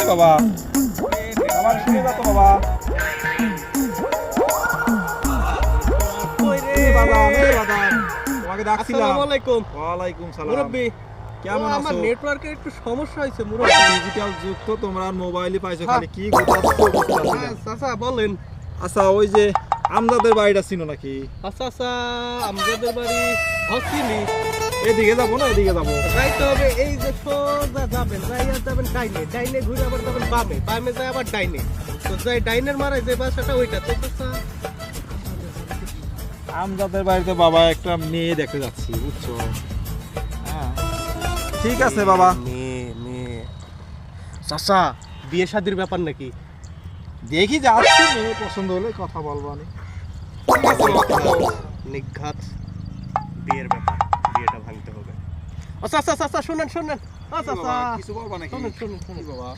বাবা বাবা শুনে যা তো বাবা তোমাকে ডাকছিলাম। আসসালামু আলাইকুম। ওয়ালাইকুম সালাম। মুরব্বি কেমন আছো? আমার নেটওয়ার্কের একটু সমস্যা হয়েছে মুরব্বি। ডিজিটাল যুগ তো, তোমরা মোবাইলে পাইছো, খালি কি গোটাচ্ছো। চাচা বলেন। আচ্ছা ওই যে আমজাদের বাড়িটা ছিল নাকি? আচ্ছা আচ্ছা আমাদের বাড়ি হসিনি এদিকে যাবো না এদিকে যাবো? যাইতে হবে এই যে সোজা যাবেন, যাইয়া যাবেন ডাইনে, ডাইনে ঘুরে আবার যাবেন বামে, বামে যায় আবার ডাইনে। তো যাই ডাইনের মারায় যে বাসাটা ওইটা তো চাচা। আমজাদের বাড়িতে বাবা একটা মেয়ে দেখতে যাচ্ছি, বুঝছো? হ্যাঁ ঠিক আছে বাবা। মেয়ে চাচা বিয়ে শাদির ব্যাপার নাকি? দেখি যাচ্ছি, মেয়ে পছন্দ হলে কথা বলবো নি। ঠিক আছে বাবা। নিঘাত বিয়ের ব্যাপার, বিয়েটা ভাঙতে হবে। আচ্ছা আচ্ছা আচ্ছা শুনেন শুনেন। আচ্ছা আচ্ছা কিছু বলবা নাকি? শুনেন শুনেন শুনেন বাবা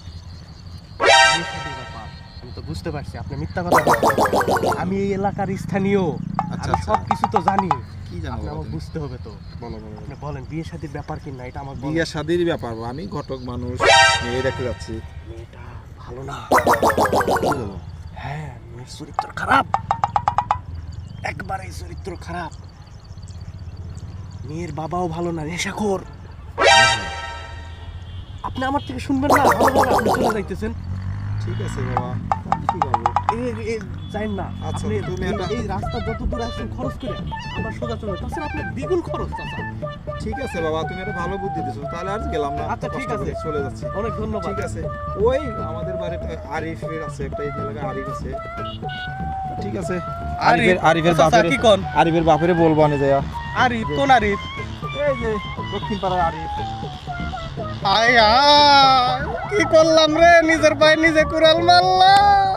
বিয়ে শাদির ব্যাপার আমি তো বুঝতে পারছি আপনি মিথ্যা কথা বলছেন। আমি এই এলাকার স্থানীয়, আচ্ছা, আমি আচ্ছা। সব কিছু তো জানি। কি জানো আপনি বাবা আমাকে তুমি? বুঝতে হবে তো। বলো বলো। আপনি বলেন বিয়ে শাদির ব্যাপার কি না এটা আমাকে বলেন। বিয়ে শাদির ব্যাপার, আমি ঘটক মানুষ, মেয়ে দেখতে যাচ্ছি। মেয়েটা ভালো না। কি বলো? হ্যাঁ মেয়ের চরিত্র খারাপ, একবারেই চরিত্র খারাপ। মেয়ের বাবাও ভালো না, নেশাখোর। আপনি আমার থেকে শুনবেন না, ভালো ভালো আপনি চলে যাইতেছেন। ঠিক আছে বাবা, আমি কি করবো? যাইন না আচ্ছা, আপনি তুমি একটা- এই রাস্তা যত দূর আসছেন খরচ করে আবার সোজা চলে তাছাড়া আপনার দ্বিগুণ খরচ চাচা। ঠিক আছে বাবা, তুমি একটা ভালো বুদ্ধি দিছো, তাহলে আর গেলাম না। আচ্ছা, ঠিক কষ্ট আছে। করে চলে যাচ্ছি। অনেক ধন্যবাদ। ঠিক আছে। ওই আমাদের বাড়িতে আরিফের আছে একটা, এই এলাকায় আরিফ আছে। ঠিক আছে। আরিফের চাচা, বাপের কি কোন? আরিফের বাপেরে বলবো না যায়া। আরিফ কোন আরিফ? এই যে দক্ষিণ পাড়ার আরিফ। আয় আয় কি করলাম রে, নিজের পায়ে নিজে কুড়াল মারলাম।